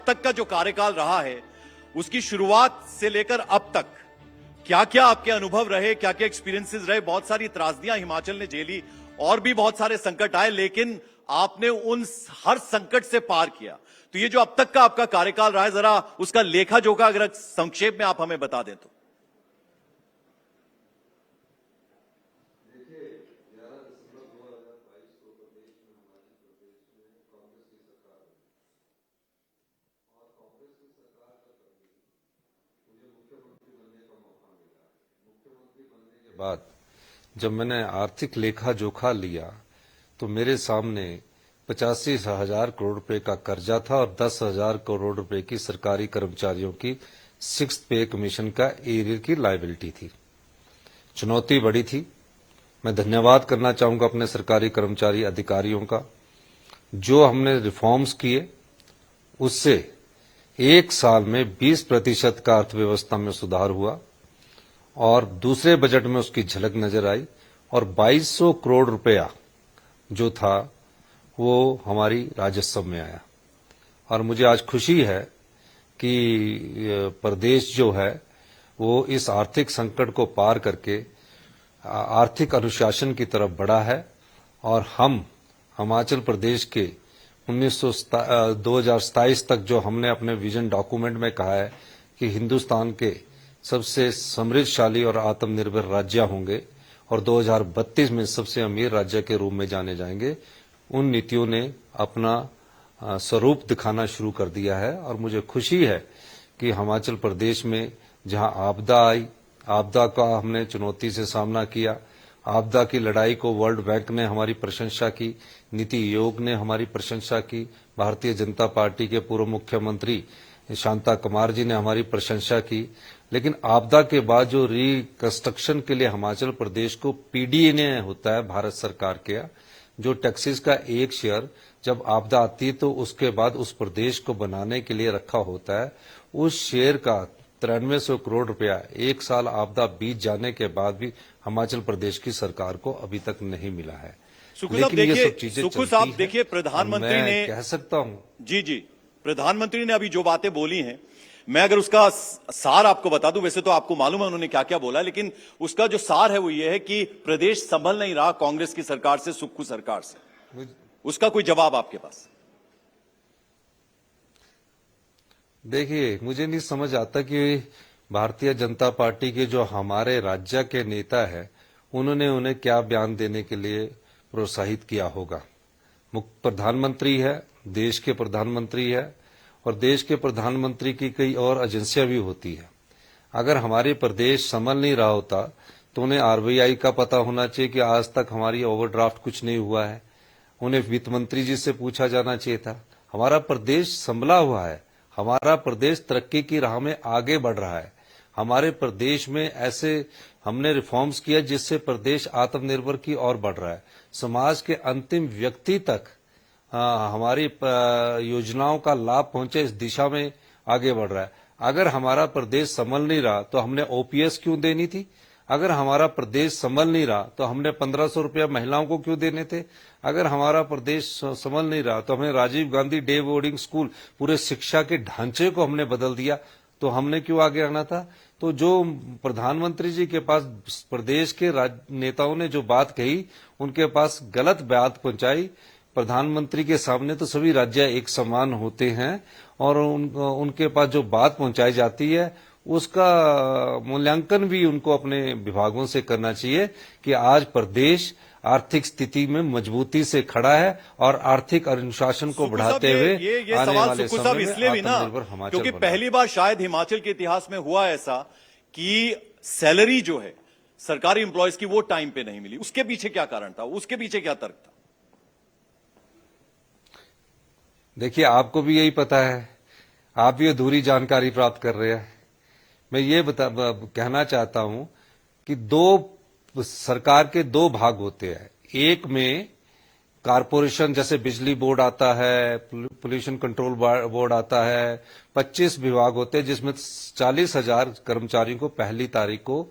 तक का जो कार्यकाल रहा है उसकी शुरुआत से लेकर अब तक क्या क्या आपके अनुभव रहे, क्या क्या एक्सपीरियंसेस रहे? बहुत सारी त्रासदियां हिमाचल ने झेली और भी बहुत सारे संकट आए, लेकिन आपने उन हर संकट से पार किया। तो ये जो अब तक का आपका कार्यकाल रहा है, जरा उसका लेखा जोखा अगर संक्षेप में आप हमें बता दें तो। बाद जब मैंने आर्थिक लेखा जोखा लिया तो मेरे सामने 85,000 करोड़ रुपए का कर्जा था और 10,000 करोड़ रुपए की सरकारी कर्मचारियों की 6th पे कमीशन का एरियर की लायबिलिटी थी। चुनौती बड़ी थी। मैं धन्यवाद करना चाहूंगा अपने सरकारी कर्मचारी अधिकारियों का। जो हमने रिफॉर्म्स किए उससे एक साल में 20% का अर्थव्यवस्था में सुधार हुआ और दूसरे बजट में उसकी झलक नजर आई और 2200 करोड़ रुपया जो था वो हमारी राजस्व में आया। और मुझे आज खुशी है कि प्रदेश जो है वो इस आर्थिक संकट को पार करके आर्थिक अनुशासन की तरफ बढ़ा है और हम हिमाचल प्रदेश के 2027 तक जो हमने अपने विजन डॉक्यूमेंट में कहा है कि हिंदुस्तान के सबसे समृद्धशाली और आत्मनिर्भर राज्य होंगे और 2032 में सबसे अमीर राज्य के रूप में जाने जाएंगे, उन नीतियों ने अपना स्वरूप दिखाना शुरू कर दिया है। और मुझे खुशी है कि हिमाचल प्रदेश में जहां आपदा आई, आपदा का हमने चुनौती से सामना किया, आपदा की लड़ाई को वर्ल्ड बैंक ने हमारी प्रशंसा की, नीति आयोग ने हमारी प्रशंसा की, भारतीय जनता पार्टी के पूर्व मुख्यमंत्री शांता कुमार जी ने हमारी प्रशंसा की। लेकिन आपदा के बाद जो रिकंस्ट्रक्शन के लिए हिमाचल प्रदेश को पीडीए ने होता है भारत सरकार के, जो टैक्सेस का एक शेयर जब आपदा आती है तो उसके बाद उस प्रदेश को बनाने के लिए रखा होता है, उस शेयर का 9300 करोड़ रुपया एक साल आपदा बीत जाने के बाद भी हिमाचल प्रदेश की सरकार को अभी तक नहीं मिला है। लेकिन ये सब चीजें सुखू साहब देखिए, प्रधानमंत्री ने कह सकता हूं जी प्रधानमंत्री ने अभी जो बातें बोली हैं, मैं अगर उसका सार आपको बता दूं, वैसे तो आपको मालूम है उन्होंने क्या क्या बोला, लेकिन उसका जो सार है वो ये है कि प्रदेश संभल नहीं रहा कांग्रेस की सरकार से, सुक्खू सरकार से। उसका कोई जवाब आपके पास? देखिए, मुझे नहीं समझ आता कि भारतीय जनता पार्टी के जो हमारे राज्य के नेता है उन्होंने उन्हें क्या बयान देने के लिए प्रोत्साहित किया होगा। प्रधानमंत्री है, देश के प्रधानमंत्री है और देश के प्रधानमंत्री की कई और एजेंसियां भी होती है। अगर हमारे प्रदेश संभल नहीं रहा होता तो उन्हें आरबीआई का पता होना चाहिए कि आज तक हमारी ओवरड्राफ्ट कुछ नहीं हुआ है। उन्हें वित्त मंत्री जी से पूछा जाना चाहिए था। हमारा प्रदेश संभला हुआ है, हमारा प्रदेश तरक्की की राह में आगे बढ़ रहा है। हमारे प्रदेश में ऐसे हमने रिफॉर्म्स किया जिससे प्रदेश आत्मनिर्भर की ओर बढ़ रहा है। समाज के अंतिम व्यक्ति तक हमारी योजनाओं का लाभ पहुंचे, इस दिशा में आगे बढ़ रहा है। अगर हमारा प्रदेश संभल नहीं रहा तो हमने ओपीएस क्यों देनी थी? अगर हमारा प्रदेश संभल नहीं रहा तो हमने 1500 रुपया महिलाओं को क्यों देने थे? अगर हमारा प्रदेश संभल नहीं रहा तो हमने Rajiv Gandhi day boarding school, पूरे शिक्षा के ढांचे को हमने बदल दिया, तो हमने क्यों आगे आना था? तो जो प्रधानमंत्री जी के पास प्रदेश के नेताओं ने जो बात कही, उनके पास गलत बात पहुंचाई। प्रधानमंत्री के सामने तो सभी राज्य एक समान होते हैं और उनके पास जो बात पहुंचाई जाती है उसका मूल्यांकन भी उनको अपने विभागों से करना चाहिए कि आज प्रदेश आर्थिक स्थिति में मजबूती से खड़ा है और आर्थिक अनुशासन को बढ़ाते हुए ये सवाल सुक्खू साहब इसलिए भी ना, क्योंकि पहली बार शायद हिमाचल के इतिहास में हुआ ऐसा कि सैलरी जो है सरकारी एम्प्लॉयज की वो टाइम पे नहीं मिली। उसके पीछे क्या कारण था, उसके पीछे क्या तर्क था? देखिए, आपको भी यही पता है, आप भी अधूरी जानकारी प्राप्त कर रहे हैं। मैं ये कहना चाहता हूं कि सरकार के दो भाग होते हैं। एक में कारपोरेशन जैसे बिजली बोर्ड आता है, पोल्यूशन कंट्रोल बोर्ड आता है, 25 विभाग होते हैं जिसमें 40,000 कर्मचारियों को पहली तारीख को,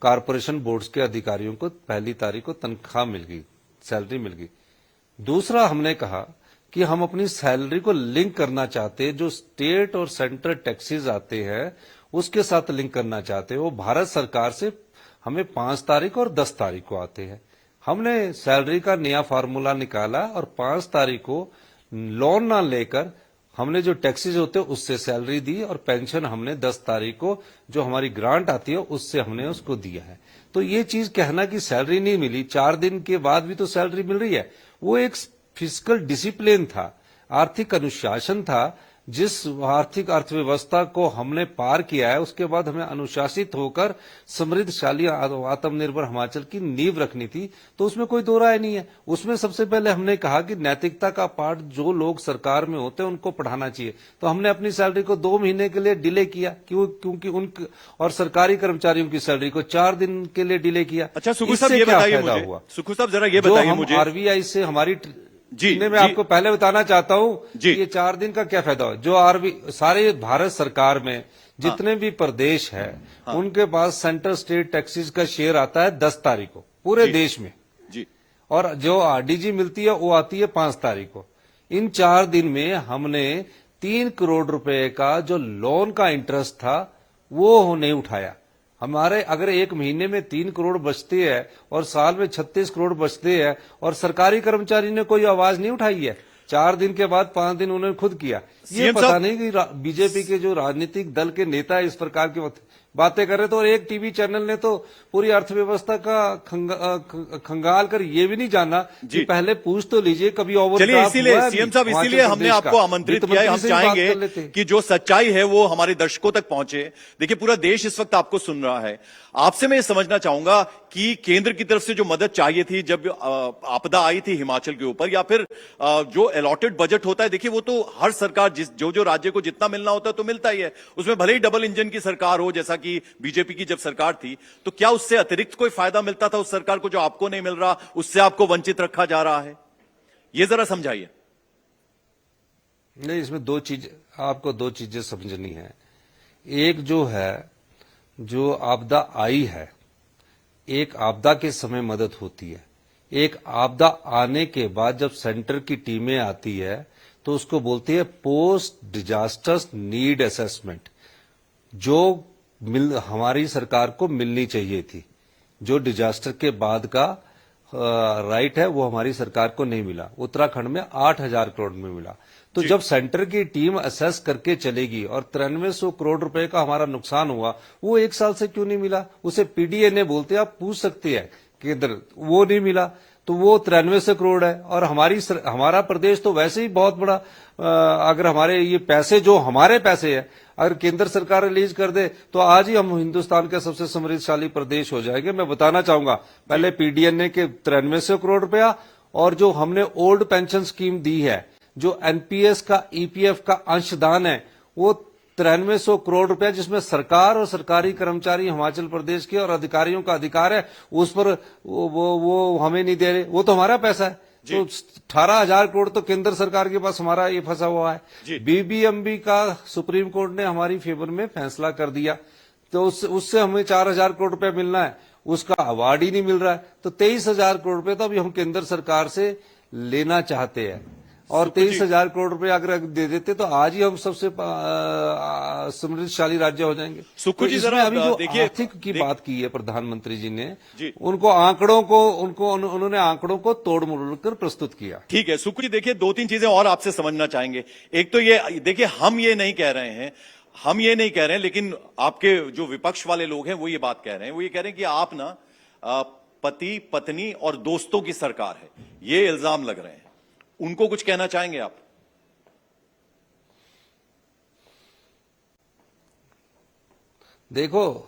कारपोरेशन बोर्ड्स के अधिकारियों को पहली तारीख को तनख्वाह मिल गई, सैलरी मिल गई। दूसरा हमने कहा कि हम अपनी सैलरी को लिंक करना चाहते हैं, जो स्टेट और सेंट्रल टैक्सेस आते हैं उसके साथ लिंक करना चाहते हैं। वो भारत सरकार से हमें 5 तारीख और 10 तारीख को आते हैं। हमने सैलरी का नया फार्मूला निकाला और 5 तारीख को लोन ना लेकर हमने जो टैक्सेस होते हैं उससे सैलरी दी, और पेंशन हमने 10 तारीख को जो हमारी ग्रांट आती है उससे हमने उसको दिया है। तो ये चीज कहना कि सैलरी नहीं मिली, 4 दिन के बाद भी तो सैलरी मिल रही है, वो एक फिजिकल डिसिप्लिन था, आर्थिक अनुशासन था। जिस आर्थिक अर्थव्यवस्था को हमने पार किया है उसके बाद हमें अनुशासित होकर समृद्धशाली आत्मनिर्भर हिमाचल की नींव रखनी थी। तो उसमें कोई दो राय नहीं है। उसमें सबसे पहले हमने कहा कि नैतिकता का पाठ जो लोग सरकार में होते हैं उनको पढ़ाना चाहिए। तो हमने अपनी सैलरी को 2 महीने के लिए डिले किया, क्योंकि उन और सरकारी कर्मचारियों की सैलरी को 4 दिन के लिए डिले किया। अच्छा सुखू साहब ये बताइए मुझे, सुखू साहब जरा ये बताइए मुझे, आरबीआई से हमारी जी मैं आपको पहले बताना चाहता हूं जी, ये 4 दिन का क्या फायदा हो। जो सारे भारत सरकार में जितने भी प्रदेश है उनके पास सेंट्रल स्टेट टैक्सेस का शेयर आता है 10 तारीख को पूरे देश में जी, और जो आरडीजी मिलती है वो आती है 5 तारीख को। इन 4 दिन में हमने 3 करोड़ रुपए का जो लोन का इंटरेस्ट था वो नहीं उठाया। हमारे अगर एक महीने में 3 करोड़ बचते हैं और साल में 36 करोड़ बचते हैं, और सरकारी कर्मचारी ने कोई आवाज नहीं उठाई है। 4 दिन के बाद 5 दिन उन्होंने खुद किया। ये पता नहीं कि बीजेपी के जो राजनीतिक दल के नेता इस प्रकार की बातें कर रहे थे, और एक टीवी चैनल ने तो पूरी अर्थव्यवस्था का खंगाल कर ये भी नहीं जाना कि पहले पूछ तो लीजिए कभी ओवरड्राफ्ट। चलिए इसीलिए सीएम साहब, इसीलिए हमने आपको आमंत्रित किया है। हम चाहेंगे कि जो सच्चाई है वो हमारे दर्शकों तक पहुंचे। देखिए पूरा देश इस वक्त आपको सुन रहा है। आपसे मैं ये समझना चाहूंगा कि केंद्र की तरफ से जो मदद चाहिए थी जब आपदा आई थी हिमाचल के ऊपर, या फिर जो अलॉटेड बजट होता है, देखिए वो तो हर सरकार जो राज्य को जितना मिलना होता है तो मिलता ही है। उसमें भले ही डबल इंजन की सरकार हो, जैसा कि बीजेपी की जब सरकार थी, तो क्या उससे अतिरिक्त कोई फायदा मिलता था उस सरकार को जो आपको नहीं मिल रहा, उससे आपको वंचित रखा जा रहा है? ये जरा समझाइए। नहीं, इसमें आपको दो चीजें समझनी है। एक जो है, जो आपदा आई है, एक आपदा के समय मदद होती है, एक आपदा आने के बाद जब सेंटर की टीमें आती है तो उसको बोलती है पोस्ट डिजास्टर्स नीड असेसमेंट, जो हमारी सरकार को मिलनी चाहिए थी। जो डिजास्टर के बाद का राइट है वो हमारी सरकार को नहीं मिला। उत्तराखंड में 8,000 करोड़ में मिला। तो जब सेंटर की टीम असेस करके चलेगी और 9300 करोड़ रुपए का हमारा नुकसान हुआ, वो 1 साल से क्यों नहीं मिला? उसे पीडीए ने बोलते हैं, आप पूछ सकते हैं केंद्र, वो नहीं मिला। तो वो 9300 करोड़ है, और हमारा प्रदेश तो वैसे ही बहुत बड़ा, अगर हमारे ये पैसे जो हमारे पैसे है अगर केंद्र सरकार रिलीज कर दे तो आज ही हम हिंदुस्तान के सबसे समृद्धशाली प्रदेश हो जाएंगे। मैं बताना चाहूंगा, पहले पीडीएनए के 9300 करोड़ रुपया, और जो हमने ओल्ड पेंशन स्कीम दी है, जो एनपीएस का ईपीएफ का अंशदान है, वो 9300 करोड़ रुपया, जिसमें सरकार और सरकारी कर्मचारी हिमाचल प्रदेश के और अधिकारियों का अधिकार है, उस पर वो हमें नहीं दे रहे। वो तो हमारा पैसा है। तो 18,000 करोड़ तो केंद्र सरकार के पास हमारा ये फंसा हुआ है। बीबीएमबी का सुप्रीम कोर्ट ने हमारी फेवर में फैसला कर दिया, तो उससे हमें 4,000 करोड़ रुपया मिलना है, उसका अवार्ड ही नहीं मिल रहा है। तो 23,000 करोड़ रुपये तो अभी हम केंद्र सरकार से लेना चाहते हैं, और 23,000 करोड़ रुपए अगर दे देते तो आज ही हम सबसे समृद्धशाली राज्य हो जाएंगे। सुखू जी जरा अभी जो आर्थिक की बात की है प्रधानमंत्री जी ने, उन्होंने आंकड़ों को तोड़ मरोड़ कर प्रस्तुत किया। ठीक है सुखू जी, देखिए 2-3 चीजें और आपसे समझना चाहेंगे। एक तो ये देखिए, हम ये नहीं कह रहे हैं, लेकिन आपके जो विपक्ष वाले लोग हैं वो ये बात कह रहे हैं। वो ये कह रहे हैं कि आप ना पति पत्नी और दोस्तों की सरकार है, ये इल्जाम लग रहे हैं। उनको कुछ कहना चाहेंगे आप? देखो,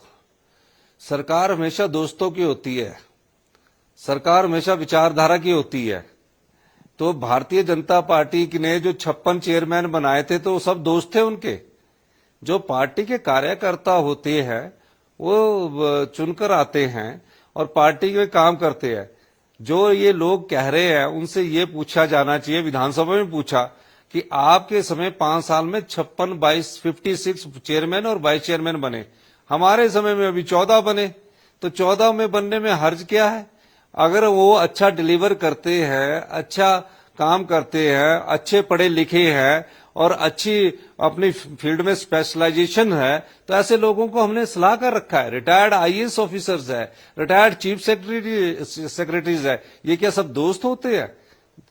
सरकार हमेशा दोस्तों की होती है, सरकार हमेशा विचारधारा की होती है। तो भारतीय जनता पार्टी ने जो 56 चेयरमैन बनाए थे तो सब दोस्त थे उनके। जो पार्टी के कार्यकर्ता होते हैं वो चुनकर आते हैं और पार्टी में काम करते हैं। जो ये लोग कह रहे हैं उनसे ये पूछा जाना चाहिए, विधानसभा में पूछा कि आपके समय 5 साल में 56 चेयरमैन और वाइस चेयरमैन बने, हमारे समय में अभी 14 बने, तो 14 में बनने में हर्ज क्या है? अगर वो अच्छा डिलीवर करते हैं, अच्छा काम करते हैं, अच्छे पढ़े लिखे हैं और अच्छी अपनी फील्ड में स्पेशलाइजेशन है, तो ऐसे लोगों को हमने सलाह कर रखा है। रिटायर्ड आईएएस ऑफिसर्स है, रिटायर्ड चीफ सेक्रेटरीज है, ये क्या सब दोस्त होते हैं?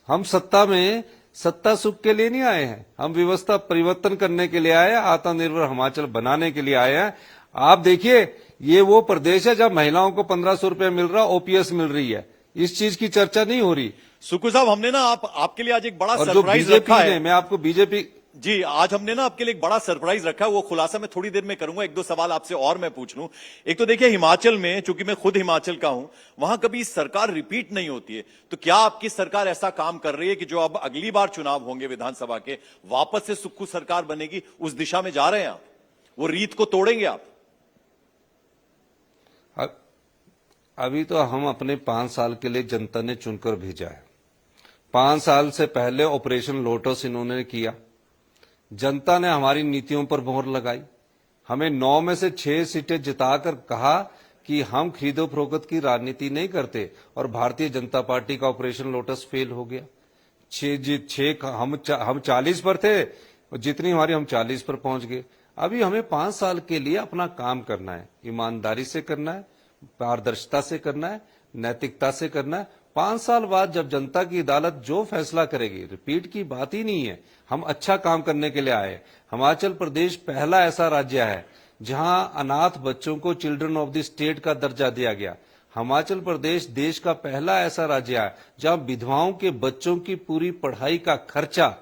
हम सत्ता में सत्ता सुख के लिए नहीं आए हैं, हम व्यवस्था परिवर्तन करने के लिए आए हैं, आत्मनिर्भर हिमाचल बनाने के लिए आए हैं। आप देखिए, ये वो प्रदेश है जहां महिलाओं को 1500 रुपए मिल रहा, ओपीएस मिल रही है, इस चीज की चर्चा नहीं हो रही। सुक्खू साहब, हमने ना आपके लिए आज एक बड़ा और जो सरप्राइज रखा बीजेपी है। ने, मैं आपको बीजेपी जी, आज हमने ना आपके लिए एक बड़ा सरप्राइज रखा है, वो खुलासा मैं थोड़ी देर में करूंगा। एक दो सवाल आपसे और मैं पूछ लूं। एक तो देखिए, हिमाचल में, चूंकि मैं खुद हिमाचल का हूं, वहां कभी सरकार रिपीट नहीं होती है, तो क्या आपकी सरकार ऐसा काम कर रही है कि जो अब अगली बार चुनाव होंगे विधानसभा के, वापस से सुक्खू सरकार बनेगी, उस दिशा में जा रहे हैं आप? वो रीत को तोड़ेंगे आप? अभी तो हम अपने 5 साल के लिए जनता ने चुनकर भेजा है। 5 साल से पहले ऑपरेशन लोटस इन्होंने किया, जनता ने हमारी नीतियों पर मोहर लगाई, हमें 9 में से 6 सीटें जिताकर कहा कि हम खरीदो फरोख्त की राजनीति नहीं करते, और भारतीय जनता पार्टी का ऑपरेशन लोटस फेल हो गया। 6 हम 40 पर थे, और जितनी हमारी हम 40 पर पहुंच गए। अभी हमें 5 साल के लिए अपना काम करना है, ईमानदारी से करना है, पारदर्शिता से करना है, नैतिकता से करना है। 5 साल बाद जब जनता की अदालत जो फैसला करेगी, रिपीट की बात ही नहीं है, हम अच्छा काम करने के लिए आए। हिमाचल प्रदेश पहला ऐसा राज्य है जहां अनाथ बच्चों को चिल्ड्रन ऑफ द स्टेट का दर्जा दिया गया। हिमाचल प्रदेश देश का पहला ऐसा राज्य है जहां विधवाओं के बच्चों की पूरी पढ़ाई का खर्चा,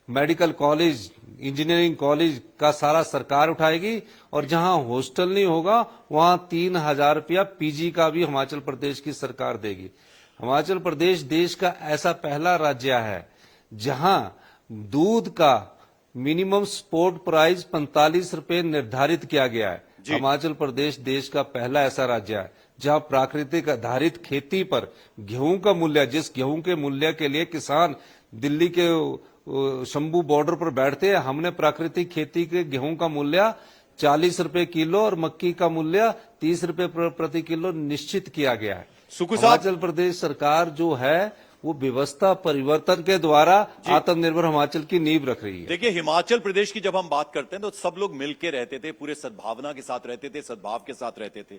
मेडिकल कॉलेज, इंजीनियरिंग कॉलेज का सारा सरकार उठाएगी, और जहां हॉस्टल नहीं होगा वहां 3000 रुपया पीजी का भी हिमाचल प्रदेश की सरकार देगी। हिमाचल प्रदेश देश का ऐसा पहला राज्य है जहां दूध का मिनिमम सपोर्ट प्राइस 45 रुपए निर्धारित किया गया है। हिमाचल प्रदेश देश का पहला ऐसा राज्य है जहां प्राकृतिक आधारित खेती पर गेहूं का मूल्य, जिस गेहूं के मूल्य के लिए किसान दिल्ली के शंभू बॉर्डर पर बैठते हैं, हमने प्राकृतिक खेती के गेहूं का मूल्य 40 रुपए किलो और मक्की का मूल्य 30 रुपए प्रति किलो निश्चित किया गया है। हिमाचल प्रदेश सरकार जो है वो व्यवस्था परिवर्तन के द्वारा आत्मनिर्भर हिमाचल की नींव रख रही है। देखिए, हिमाचल प्रदेश की जब हम बात करते हैं तो सब लोग मिलके रहते थे, पूरे सद्भावना के साथ रहते थे, सद्भाव के साथ रहते थे।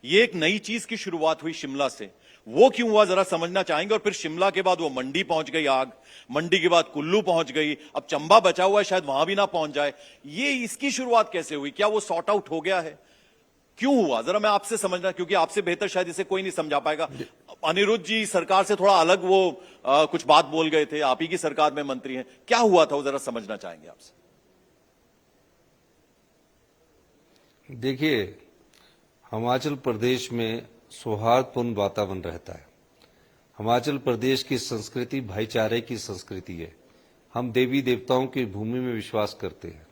ये एक नई चीज की शुरुआत हुई शिमला से, वो क्यों हुआ जरा समझना चाहेंगे। और फिर शिमला के बाद वो मंडी पहुंच गई आग, मंडी के बाद कुल्लू पहुंच गई, अब चंबा बचा हुआ है, शायद वहां भी ना पहुंच जाए। ये इसकी शुरुआत कैसे हुई? क्या वो सॉर्ट आउट हो गया है? क्यों हुआ, जरा मैं आपसे समझना, क्योंकि आपसे बेहतर शायद इसे कोई नहीं समझा पाएगा। अनिरुद्ध जी सरकार से थोड़ा अलग वो कुछ बात बोल गए थे, आप ही की सरकार में मंत्री हैं, क्या हुआ था वो जरा समझना चाहेंगे आपसे। देखिए, हिमाचल प्रदेश में सौहार्दपूर्ण वातावरण रहता है। हिमाचल प्रदेश की संस्कृति भाईचारे की संस्कृति है। हम देवी देवताओं की भूमि में विश्वास करते हैं।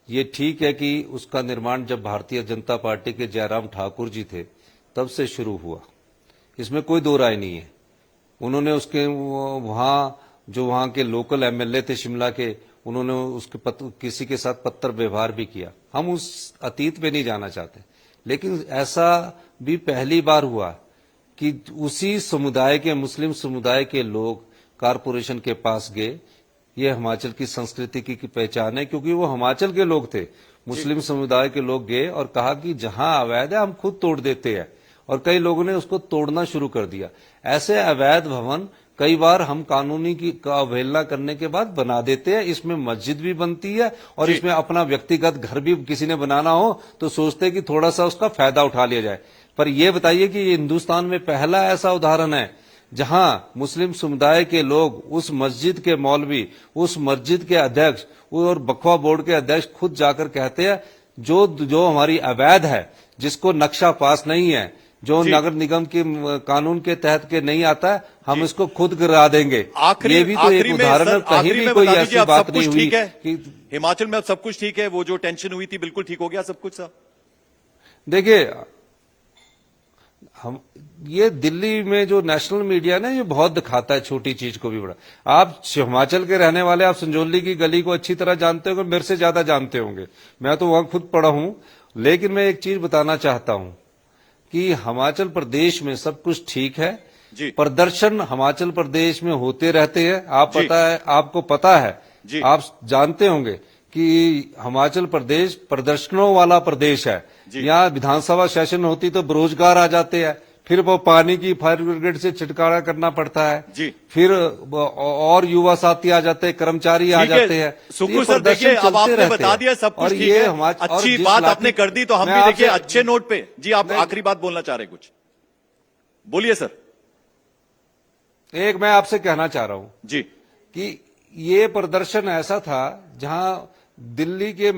ये ठीक है कि उसका निर्माण जब भारतीय जनता पार्टी के जयराम ठाकुर जी थे तब से शुरू हुआ, इसमें कोई दो राय नहीं है। उन्होंने उसके वहां के लोकल एमएलए थे शिमला के, उन्होंने उसके किसी के साथ पत्र व्यवहार भी किया। हम उस अतीत में नहीं जाना चाहते, लेकिन ऐसा भी पहली बार हुआ कि उसी समुदाय के, मुस्लिम समुदाय के लोग कारपोरेशन के पास गए। ये हिमाचल की संस्कृति की पहचान है, क्योंकि वो हिमाचल के लोग थे, मुस्लिम समुदाय के लोग गए और कहा कि जहां अवैध है हम खुद तोड़ देते हैं, और कई लोगों ने उसको तोड़ना शुरू कर दिया। ऐसे अवैध भवन कई बार हम कानूनी की अवहेलना करने के बाद बना देते हैं। इसमें मस्जिद भी बनती है और इसमें अपना व्यक्तिगत घर भी किसी ने बनाना हो तो सोचते हैं कि थोड़ा सा उसका फायदा उठा लिया जाए। पर यह बताइए कि ये हिंदुस्तान में पहला ऐसा उदाहरण है जहां मुस्लिम समुदाय के लोग, उस मस्जिद के मौलवी, उस मस्जिद के अध्यक्ष और वक्फ बोर्ड के अध्यक्ष खुद जाकर कहते हैं जो हमारी अवैध है, जिसको नक्शा पास नहीं है, जो नगर निगम के कानून के तहत के नहीं आता है, हम इसको खुद गिरा देंगे। ये भी तो एक उदाहरण है, कहीं भी कोई ऐसी बात नहीं हुई कि हिमाचल में अब सब कुछ ठीक है, वो जो टेंशन हुई थी बिल्कुल ठीक हो गया सब कुछ। सब देखिए, हम ये दिल्ली में जो नेशनल मीडिया ना, ये बहुत दिखाता है छोटी चीज को भी बड़ा। आप हिमाचल के रहने वाले, आप संजौली की गली को अच्छी तरह जानते होंगे, मेरे से ज्यादा जानते होंगे, मैं तो वहां खुद पढ़ा हूं। लेकिन मैं एक चीज बताना चाहता हूं कि हिमाचल प्रदेश में सब कुछ ठीक है, जी। प्रदर्शन हिमाचल प्रदेश में होते रहते हैं। जी। आपको पता है, जी। आप जानते होंगे कि हिमाचल प्रदेश प्रदर्शनों वाला प्रदेश है। जी। यहाँ विधानसभा सेशन होती तो बेरोजगार आ जाते हैं, फिर वो पानी की फायर ब्रिगेड से छिटकारा करना पड़ता है, जी। फिर और युवा साथी आ जाते हैं, कर्मचारी आ ठीक है, जाते हैं। सुक्खू सर देखिए, अब आपने बता दिया सब कुछ, ठीक है, अच्छी बात आपने कर दी, तो हम भी देखिए अच्छे नोट पे। जी, आप आखिरी बात बोलना चाह रहे कुछ, बोलिए सर। एक मैं आपसे कहना चाह रहा हूं जी। कि ये प्रदर्शन ऐसा था जहां दिल्ली के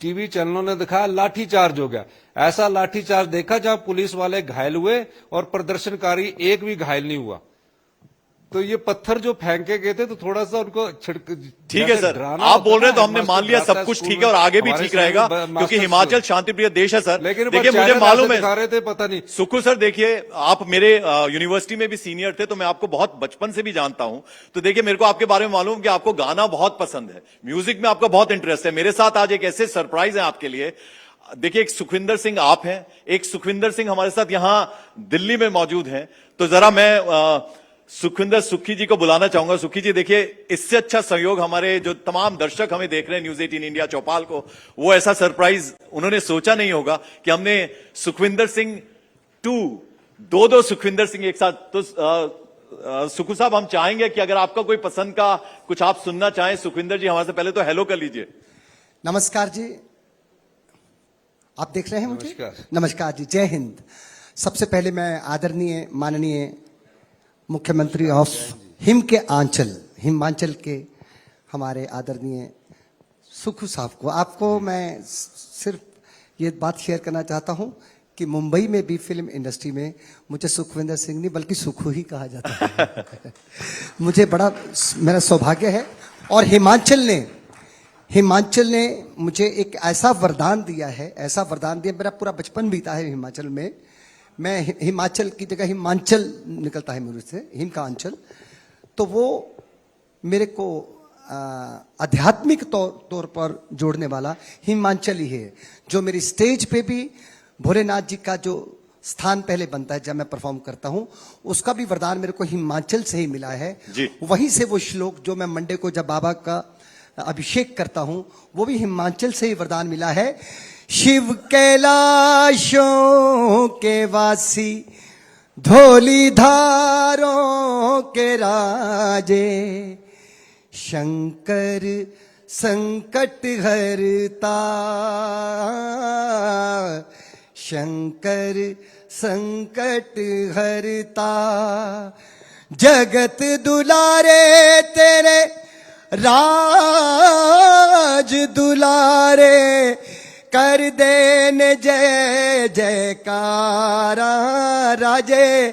टीवी चैनलों ने दिखाया लाठीचार्ज हो गया। ऐसा लाठीचार्ज देखा जहां पुलिस वाले घायल हुए और प्रदर्शनकारी एक भी घायल नहीं हुआ। तो ये पत्थर जो फेंके गए थे तो थोड़ा सा उनको ठीक है सर, आप बोल रहे हैं तो हमने मान लिया सब कुछ ठीक है और आगे भी ठीक रहेगा, क्योंकि हिमाचल शांतिप्रिय देश है सर। लेकिन देखिए, मुझे मालूम है, दिखा रहे थे, पता नहीं। सुक्खू सर देखिए, आप मेरे यूनिवर्सिटी में भी सीनियर थे, तो मैं आपको बहुत बचपन से भी जानता हूं। तो देखिए, मेरे को आपके बारे में मालूम कि आपको गाना बहुत पसंद है, म्यूजिक में आपका बहुत इंटरेस्ट है। मेरे साथ आज एक ऐसे सरप्राइज है आपके लिए। देखिए, एक सुखविंदर सिंह आप हैं, एक सुखविंदर सिंह हमारे साथ यहां दिल्ली में मौजूद हैं। तो जरा मैं सुखविंदर सुक्खी जी को बुलाना चाहूंगा। सुक्खी जी देखिए, इससे अच्छा सहयोग हमारे जो तमाम दर्शक हमें देख रहे हैं न्यूज 18 इंडिया चौपाल को, वो ऐसा सरप्राइज उन्होंने सोचा नहीं होगा कि हमने सुखविंदर सिंह 2 दो सुखविंदर सिंह एक साथ। तो सुक्खू साहब, हम चाहेंगे कि अगर आपका कोई पसंद का कुछ आप सुनना चाहें सुखविंदर जी हमारे से, पहले तो हेलो कर लीजिए। नमस्कार जी, आप देख रहे हैं मुझे? नमस्कार। नमस्कार जी, जय हिंद। सबसे पहले मैं आदरणीय माननीय मुख्यमंत्री ऑफ हिमाचल के हमारे आदरणीय सुक्खू साहब को, आपको मैं सिर्फ ये बात शेयर करना चाहता हूं कि मुंबई में भी फिल्म इंडस्ट्री में मुझे सुखविंदर सिंह नहीं बल्कि सुक्खू ही कहा जाता है। मुझे बड़ा मेरा सौभाग्य है। और हिमाचल ने मुझे एक ऐसा वरदान दिया है, ऐसा वरदान दिया। मेरा पूरा बचपन बीता है हिमाचल में। मैं हिमाचल की जगह हिमांचल निकलता है मेरे से, हिम का अंचल। तो वो मेरे को आध्यात्मिक तौर पर जोड़ने वाला हिमांचल ही है, जो मेरी स्टेज पे भी भोलेनाथ जी का जो स्थान पहले बनता है जब मैं परफॉर्म करता हूं, उसका भी वरदान मेरे को हिमाचल से ही मिला है जी। वहीं से वो श्लोक जो मैं मंडे को जब बाबा का अभिषेक करता हूं, वो भी हिमाचल से ही वरदान मिला है। शिव कैलाशों के वासी, धौली धारों के राजे, शंकर संकट हरता, शंकर संकट हरता, जगत दुलारे तेरे राज दुलारे, कर देने जय जयकारा राजे,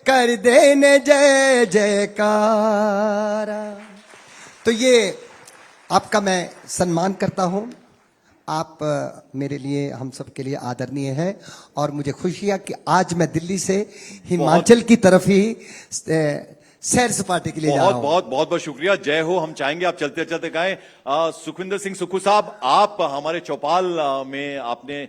कर देने जय जयकारा। तो ये आपका मैं सम्मान करता हूं। आप मेरे लिए, हम सब के लिए आदरणीय है और मुझे खुशी है कि आज मैं दिल्ली से हिमाचल की तरफ ही सैर सपाटे के लिए जा रहा हूं। बहुत बहुत शुक्रिया, जय हो। हम चाहेंगे आप चलते चलते कहें। सुखविंदर सिंह सुक्खू साहब, आप हमारे चौपाल में आपने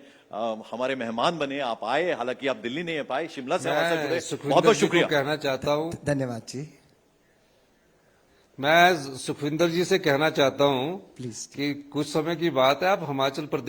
हमारे मेहमान बने, आप आए, हालांकि आप दिल्ली नहीं आ पाए, शिमला से हमारे साथ जुड़े, बहुत बहुत शुक्रिया कहना चाहता हूं। धन्यवाद जी। मैं सुखविंदर जी से कहना चाहता हूं प्लीज कि कुछ समय की बात है, आप हिमाचल प्रदेश